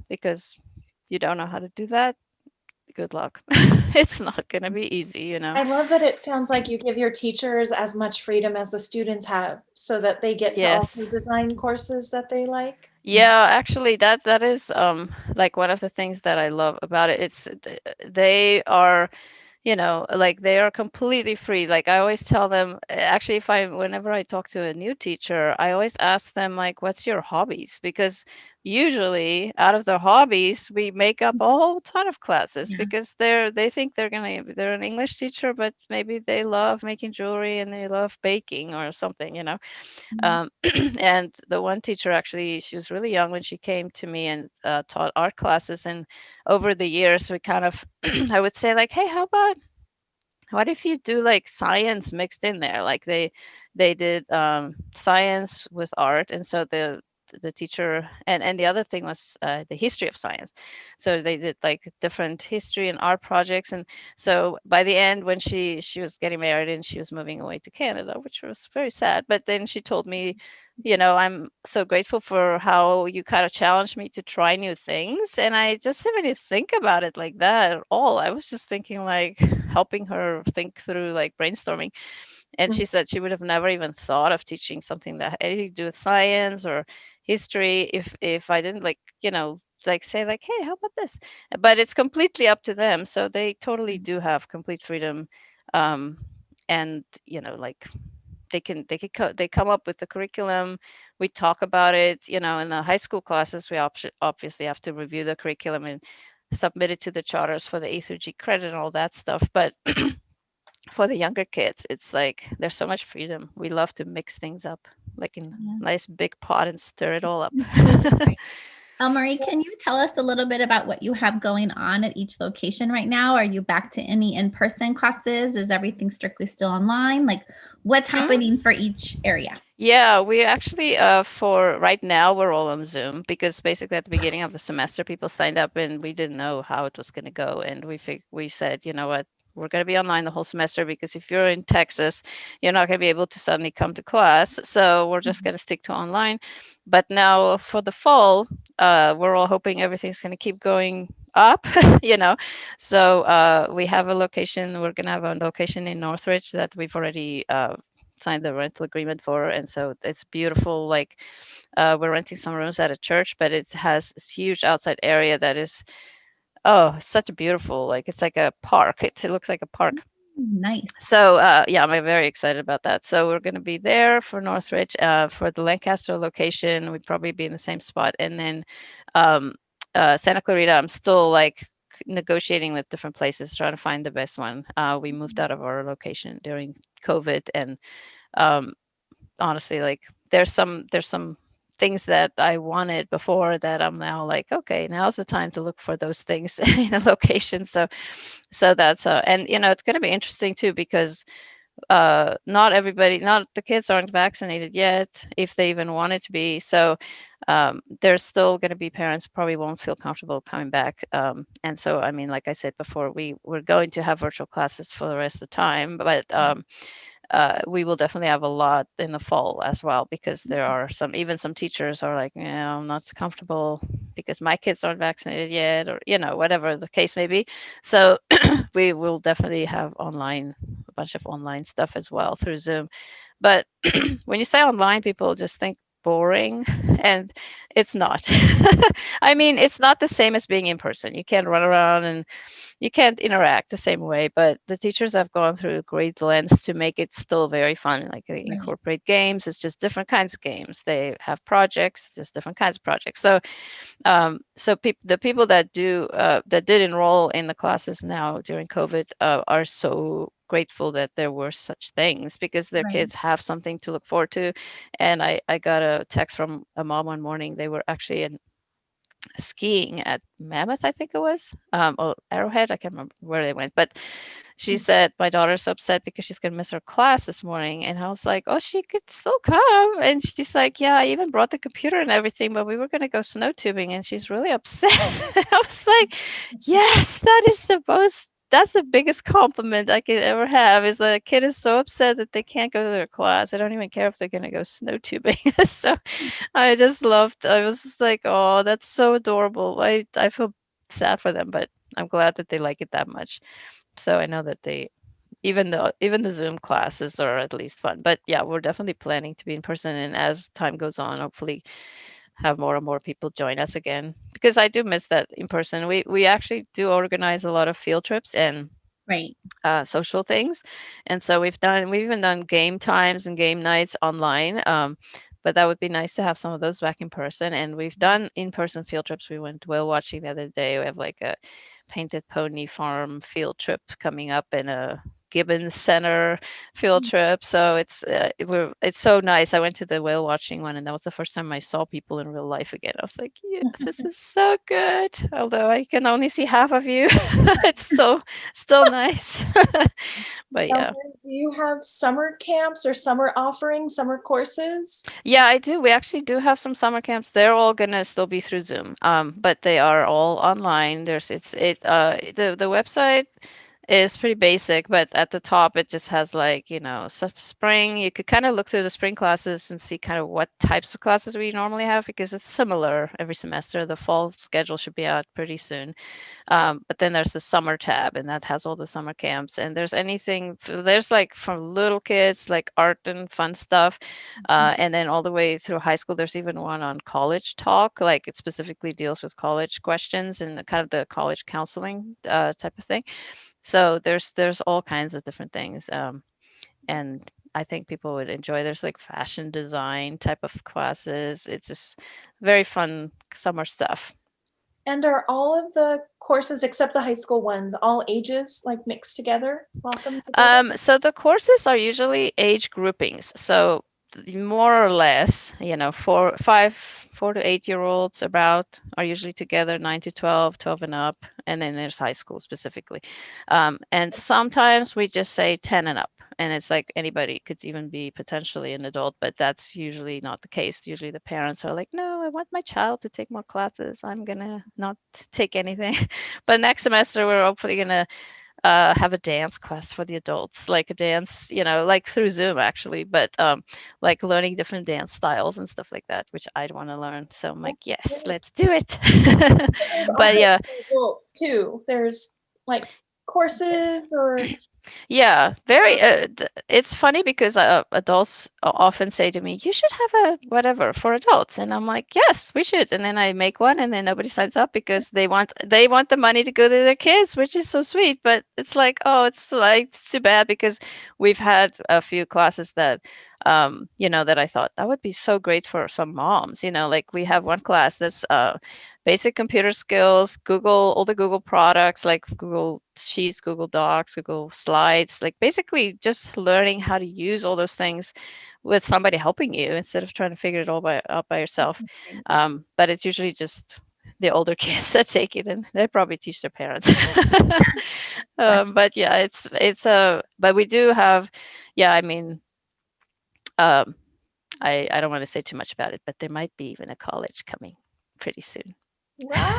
because you don't know how to do that, good luck. It's not going to be easy. I love that it sounds like you give your teachers as much freedom as the students have so that they get to also Yes. design courses that they like. Yeah, actually, that is like one of the things that I love about it. They are, like, they are completely free. Like, I always tell them, actually, whenever I talk to a new teacher, I always ask them, like, what's your hobbies? Because usually out of their hobbies, we make up a whole ton of classes, Yeah. because they think they're an English teacher, but maybe they love making jewelry and they love baking or something. Mhm. um, and the one teacher, actually, she was really young when she came to me and taught art classes. And over the years, we kind of, I would say, like, hey, how about, what if you do like science mixed in there? Like, they did science with art, and so the teacher, and the other thing was the history of science. So they did like different history and art projects. And so by the end, when she was getting married and she was moving away to Canada, which was very sad, but then she told me, I'm so grateful for how you kind of challenged me to try new things. And I just didn't really think about it like that at all. I was just thinking, like, helping her think through, like, brainstorming. And Mhm. she said she would have never even thought of teaching something that had anything to do with science or history if I didn't, like, like, say, like, hey, how about this? But it's completely up to them. So they totally do have complete freedom. Um, and like, they come up with the curriculum. We talk about it. In the high school classes, we obviously have to review the curriculum and submit it to the charters for the A through G credit and all that stuff. But for the younger kids, it's like there's so much freedom. We love to mix things up, like in Yeah. a nice big pot, and stir it all up. Marie, can you tell us a little bit about what you have going on at each location right now? Are you back to any in-person classes? Is everything strictly still online? Like, what's Mhm. happening for each area? Yeah, we actually, for right now, we're all on Zoom, because basically at the beginning of the semester, people signed up and we didn't know how it was going to go. And we said, you know what, we're going to be online the whole semester, because if you're in Texas, you're not going to be able to suddenly come to class. So we're just going to stick to online. But now for the fall, we're all hoping everything's going to keep going up, you know. So we have a location, we're going to have a location in Northridge that we've already signed the rental agreement for. And so it's beautiful. Like, we're renting some rooms at a church, but it has this huge outside area that is, oh, such a beautiful, like, it's like a park. It looks like a park. Nice. So yeah, I'm very excited about that. So we're going to be there for Northridge. For the Lancaster location, we'd probably be in the same spot. And then Santa Clarita, I'm still like negotiating with different places, trying to find the best one. We moved out of our location during COVID, and honestly, like there's some things that I wanted before that I'm now like, okay, now's the time to look for those things in a location. So that's and it's going to be interesting too, because not the kids aren't vaccinated yet, if they even wanted to be. So there's still going to be parents who probably won't feel comfortable coming back. And so, I mean, like I said before, we're going to have virtual classes for the rest of the time, but we will definitely have a lot in the fall as well, because there are even some teachers are like, I'm not so comfortable because my kids aren't vaccinated yet, or whatever the case may be. So we will definitely have a bunch of online stuff as well through Zoom. But when you say online, people just think boring, and it's not. I mean, it's not the same as being in person. You can't run around and you can't interact the same way, but the teachers have gone through great lengths to make it still very fun. Like they incorporate games. It's just different kinds of games. They have projects, just different kinds of projects. So the people that did enroll in the classes now during COVID are so grateful that there were such things, because their kids have something to look forward to. And I got a text from a mom one morning. They were actually skiing at Mammoth, I think it was, or Arrowhead. I can't remember where they went, but she said, my daughter's upset because she's going to miss her class this morning. And I was like, oh, she could still come. And she's like, yeah, I even brought the computer and everything, but we were going to go snow tubing. And she's really upset. I was like, yes, that's the biggest compliment I could ever have, is that a kid is so upset that they can't go to their class. I don't even care if they're going to go snow tubing. So I was just like, oh, that's so adorable. I feel sad for them, but I'm glad that they like it that much. So I know that even the Zoom classes are at least fun. But yeah, we're definitely planning to be in person, and as time goes on, hopefully have more and more people join us again, because I do miss that in person. We actually do organize a lot of field trips and social things, and so we've even done game times and game nights online. But that would be nice to have some of those back in person. And we've done in-person field trips. We went whale watching the other day. We have like a painted pony farm field trip coming up, and a Gibbons Center field trip. So it's so nice. I went to the whale watching one, and that was the first time I saw people in real life again. I was like, yeah, this is so good. Although I can only see half of you, it's still nice. But yeah. Do you have summer camps or summer offerings, summer courses? Yeah, I do. We actually do have some summer camps. They're all gonna still be through Zoom, but they are all online. The website is pretty basic, but at the top it just has like, spring. You could kind of look through the spring classes and see kind of what types of classes we normally have, because it's similar every semester. The fall schedule should be out pretty soon. But then there's the summer tab, and that has all the summer camps. And there's like from little kids, like art and fun stuff. And then all the way through high school, there's even one on college talk, like it specifically deals with college questions and kind of the college counseling type of thing. So there's all kinds of different things. And I think people would enjoy. There's like fashion design type of classes. It's just very fun summer stuff. And are all of the courses, except the high school ones, all ages, like mixed together? Welcome together? So the courses are usually age groupings. So more or less, 4 to 8 year olds about are usually together, 9 to 12, 12 and up, and then there's high school specifically. And sometimes we just say 10 and up, and it's like anybody could even be potentially an adult, but that's usually not the case. Usually the parents are like, no, I want my child to take more classes. I'm gonna not take anything. But next semester we're hopefully gonna have a dance class for the adults, like a dance, like through Zoom actually, but like learning different dance styles and stuff like that, which I'd want to learn. So I'm like, yes, let's do it. But yeah, adults too. There's like courses or Yeah, very. It's funny because adults often say to me, "You should have a whatever for adults," and I'm like, "Yes, we should." And then I make one, and then nobody signs up because they want the money to go to their kids, which is so sweet. But it's like, oh, it's too bad because we've had a few classes that, that I thought that would be so great for some moms. Like we have one class that's basic computer skills, Google, all the Google products like Google Sheets, Google Docs, Google Slides, like basically just learning how to use all those things with somebody helping you instead of trying to figure it all out by yourself. But it's usually just the older kids that take it, and they probably teach their parents. But yeah, but we do have, yeah, I mean, um, I don't want to say too much about it, but there might be even a college coming pretty soon. Wow.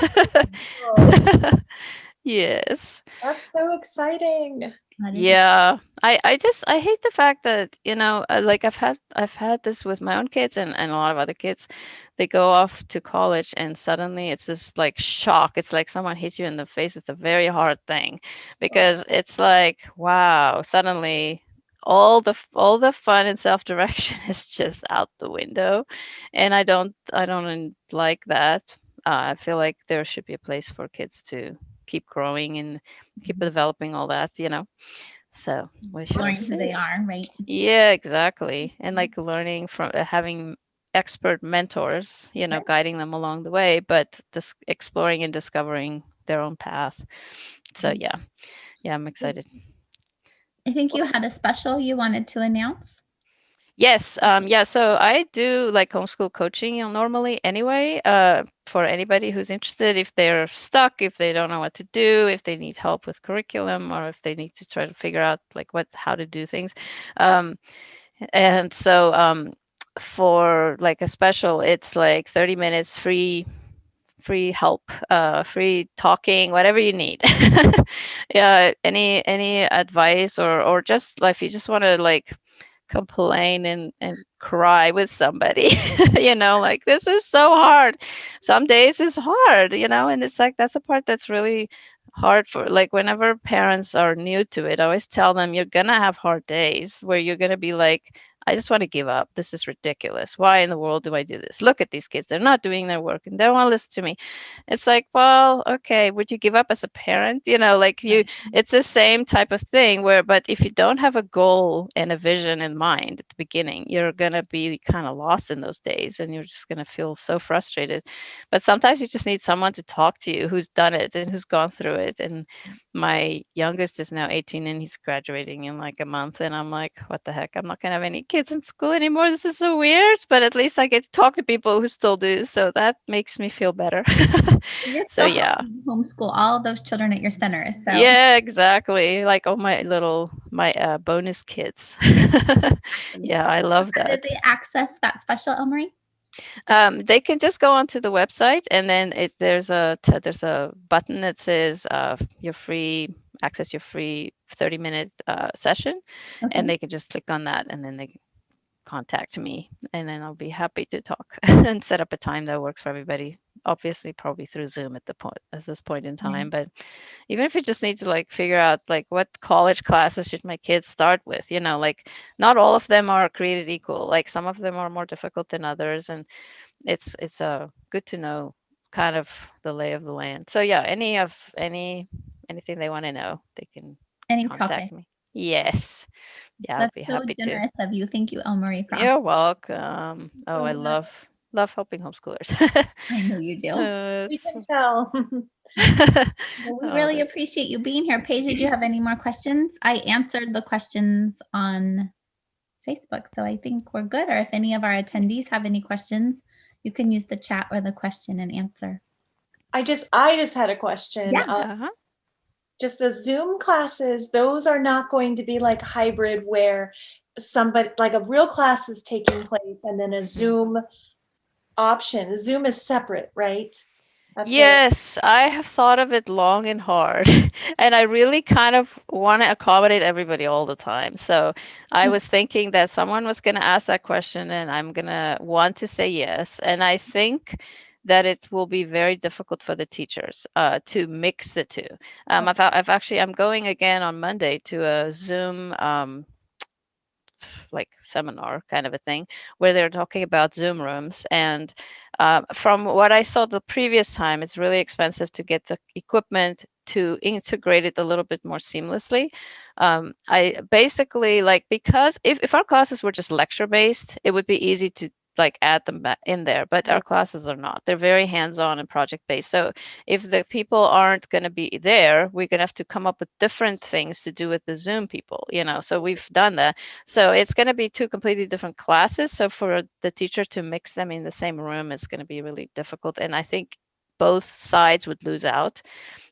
Yes. That's so exciting. That is Yeah. I hate the fact that, like I've had this with my own kids and a lot of other kids. They go off to college and suddenly it's this like shock. It's like someone hit you in the face with a very hard thing because it's like, wow, suddenly all the fun and self-direction is just out the window. And I don't like that. I feel like there should be a place for kids to keep growing and keep developing all that. So we shall exploring who they see. are, right? Yeah, exactly. And like learning from having expert mentors, Right. guiding them along the way, but just exploring and discovering their own path. So yeah, I'm excited. I think you had a special you wanted to announce. Yes, yeah, so I do like homeschool coaching, normally anyway, for anybody who's interested, if they're stuck, if they don't know what to do, if they need help with curriculum, or if they need to try to figure out like how to do things. Um, and so for like a special, it's like 30 minutes free help, free talking, whatever you need. Yeah, any advice or just like if you just want to like complain and cry with somebody, like this is so hard. Some days it's hard, and it's like that's a part that's really hard for like whenever parents are new to it. I always tell them you're gonna have hard days where you're gonna be like, I just want to give up. This is ridiculous. Why in the world do I do this? Look at these kids. They're not doing their work and they don't want to listen to me. It's like, well, okay, would you give up as a parent? Like it's the same type of thing but if you don't have a goal and a vision in mind at the beginning, you're going to be kind of lost in those days and you're just going to feel so frustrated. But sometimes you just need someone to talk to you who's done it and who's gone through it. And my youngest is now 18 and he's graduating in like a month. And I'm like, what the heck? I'm not going to have any kids in school anymore. This is so weird. But at least I get to talk to people who still do. So that makes me feel better. You're So still yeah. homeschool all of those children at your center. So Yeah, exactly. Like all my bonus kids. Yeah, I love how did that. they access that special, Elmarie? They can just go onto the website and then there's a button that says access your free 30-minute session, Okay. and they can just click on that and then they contact me and then I'll be happy to talk and set up a time that works for everybody. Obviously, probably through Zoom at this point in time, but even if you just need to like figure out like what college classes should my kids start with, like not all of them are created equal. Like some of them are more difficult than others, and it's good to know kind of the lay of the land. So yeah, anything they want to know, they can Any contact topic. me. Yes. Yeah, I'd That's be so happy to. generous of you. Thank you, Elmarie. You're welcome. Oh, I So much. love helping homeschoolers. I know you do. We can tell. Well, we Oh, really appreciate you being here. Paige, did you have any more questions? I answered the questions on Facebook, so I think we're good. Or if any of our attendees have any questions, you can use the chat or the question and answer. I just had a question. Yeah. uh-huh. Just the Zoom classes, those are not going to be like hybrid where somebody like a real class is taking place and then a Zoom option. Zoom is separate, right? That's Yes, I have thought of it long and hard, and I really kind of want to accommodate everybody all the time. So I was thinking that someone was going to ask that question, and I'm going to want to say yes. And I think that it will be very difficult for the teachers to mix the two. I'm going again on Monday to a Zoom like seminar kind of a thing where they're talking about Zoom rooms. And from what I saw the previous time, it's really expensive to get the equipment to integrate it a little bit more seamlessly. I basically like, because if our classes were just lecture based, it would be easy to like add them back in there, but our classes are not. They're very hands-on and project based. So if the people aren't going to be there, we're going to have to come up with different things to do with the Zoom people, you know. So we've done that. So it's going to be two completely different classes. So for the teacher to mix them in the same room is going to be really difficult. And I think both sides would lose out.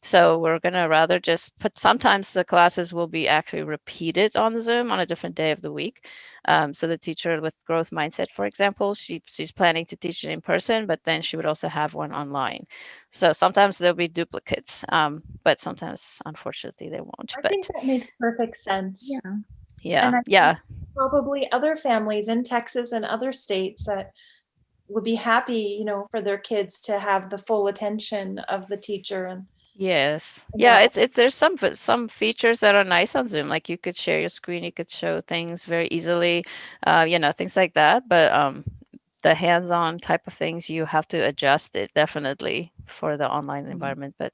So we're going to rather just put, sometimes the classes will be actually repeated on the Zoom on a different day of the week. So the teacher with growth mindset, for example, she's planning to teach it in person, but then she would also have one online. So sometimes there'll be duplicates, but sometimes, unfortunately, they won't. I think that makes perfect sense. Yeah. Yeah, And I yeah. probably other families in Texas and other states that would be happy, you know, for their kids to have the full attention of the teacher. And Yes. Yeah. Yeah, it's there's some features that are nice on Zoom. Like you could share your screen, you could show things very easily, you know, things like that. But the hands-on type of things, you have to adjust it definitely for the online environment. But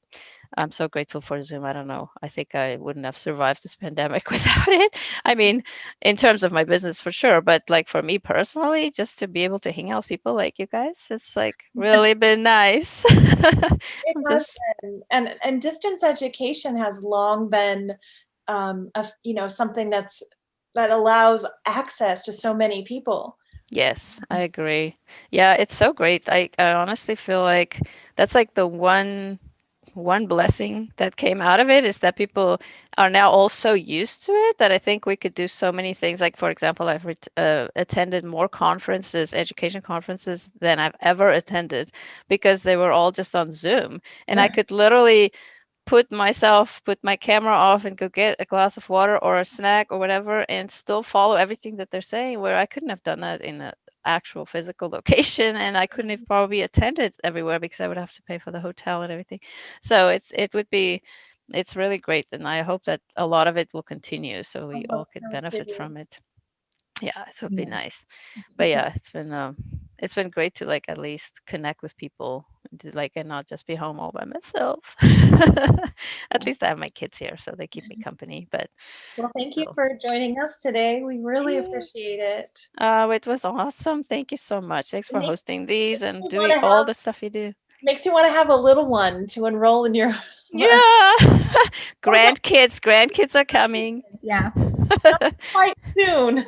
I'm so grateful for Zoom. I don't know. I think I wouldn't have survived this pandemic without it. I mean, in terms of my business for sure, but like for me personally, just to be able to hang out with people like you guys, it's like really been nice. It I'm has just been, and distance education has long been, you know, something that allows access to so many people. Yes, I agree. Yeah, it's so great. I honestly feel like that's like the one blessing that came out of it is that people are now all so used to it that I think we could do so many things. Like, for example, I've attended more conferences, education conferences, than I've ever attended because they were all just on Zoom. And I could literally put my camera off and go get a glass of water or a snack or whatever and still follow everything that they're saying, where I couldn't have done that in an actual physical location, and I couldn't have probably attended everywhere because I would have to pay for the hotel and everything. So it's really great, and I hope that a lot of it will continue so we I all hope could so benefit too. from it. Yeah, it would be Yeah. nice. But yeah, it's been great to like at least connect with people, to like, and not just be home all by myself. At least I have my kids here, so they keep me company. But Well, thank you still, for joining us today. We really yeah. appreciate it. It was awesome. Thank you so much. Thanks It for makes, hosting these makes and me want doing to all have the stuff you do. makes you want to have a little one to enroll in your Yeah. oh, that's Grandkids are coming. Yeah. quite soon.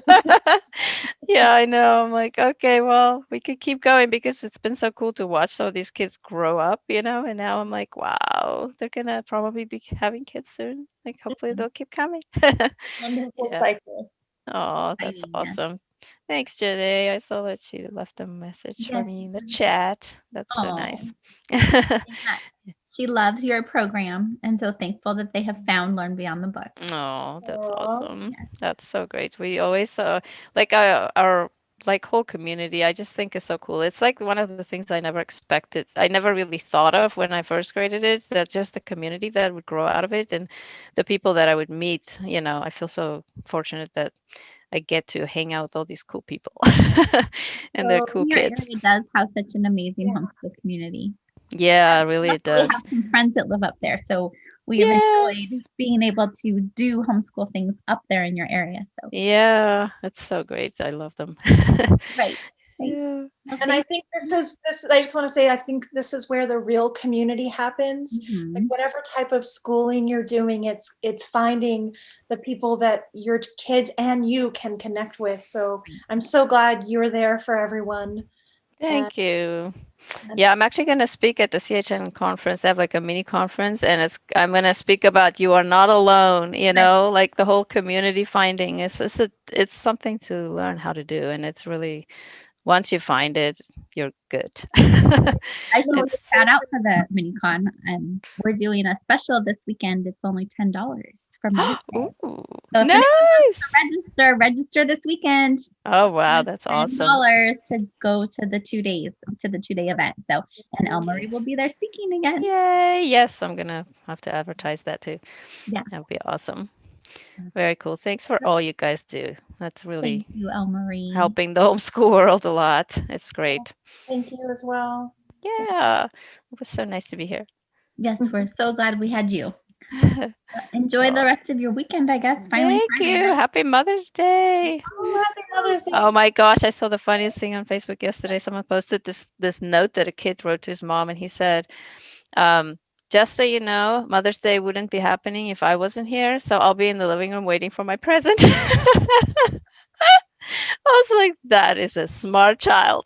Yeah, I know. I'm like, okay, well, we could keep going because it's been so cool to watch some of these kids grow up, you know, and now I'm like, wow, they're gonna probably be having kids soon. Like, hopefully they'll keep coming. Wonderful Yeah. cycle. Oh, that's Exciting, yes. awesome. Thanks, Jenny. I saw that she left a message for Yes. me in the chat. That's so Oh, nice. saying that she loves your program and so thankful that they have found Learn Beyond the Book. Oh, that's Aw. awesome. Yes. That's so great. We always like our like whole community, I just think is so cool. It's like one of the things I never expected. I never really thought of when I first created it, that just the community that would grow out of it and the people that I would meet, you know, I feel so fortunate that I get to hang out with all these cool people and they're So, cool Your kids. area does have such an amazing Yeah. homeschool community. Yeah, really it Luckily, we does. have some friends that live up there, so we have Yes. enjoyed being able to do homeschool things up there in your area. So Yeah, it's so great. I love them. right. Yeah. Well, and I thank think I just want to say, I think this is where the real community happens. Like Mhm. whatever type of schooling you're doing, it's finding the people that your kids and you can connect with. So I'm so glad you're there for everyone. And Thank you. Yeah, I'm actually going to speak at the CHN conference. They have like a mini conference, and I'm going to speak about you are not alone. You Right. know, like the whole community finding is it's something to learn how to do, and it's really once you find it, you're good. I should It's- shout out for the mini con. We're doing a special this weekend. It's only $10 for Mother's Day. Ooh, So if anyone wants nice. to register this weekend. Oh wow, It's that's awesome. $10 to go to the 2 day event. So, and El Marie will be there speaking again. Yay! Yes, I'm gonna have to advertise that too. Yeah. That would be awesome. Very cool. Thanks for all you guys do. That's really Thank you, El Marie. helping the homeschool world a lot. It's great. Thank you as well. Yeah, it was so nice to be here. Yes, we're so glad we had you. Enjoy the rest of your weekend, I guess. Finally, Thank Friday, you. right? Happy Mother's Day. Oh, happy Mother's Day. Oh my gosh, I saw the funniest thing on Facebook yesterday. Someone posted this note that a kid wrote to his mom, and he said, just so you know, Mother's Day wouldn't be happening if I wasn't here, so I'll be in the living room waiting for my present. I was like, that is a smart child.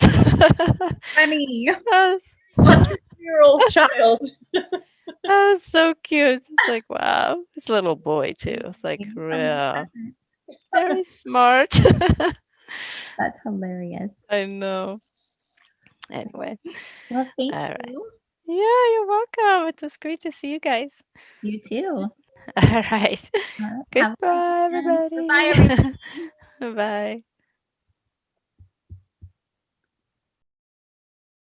Funny. That 100-year-old child. was so cute. It's like, wow, this little boy too. It's like, yeah, very smart. That's hilarious. I know. Anyway, Well, thank All right. you. yeah, you're welcome. It was great to see you guys. You too. All right. Have a Goodbye, great weekend. everybody. Goodbye, everybody. Bye.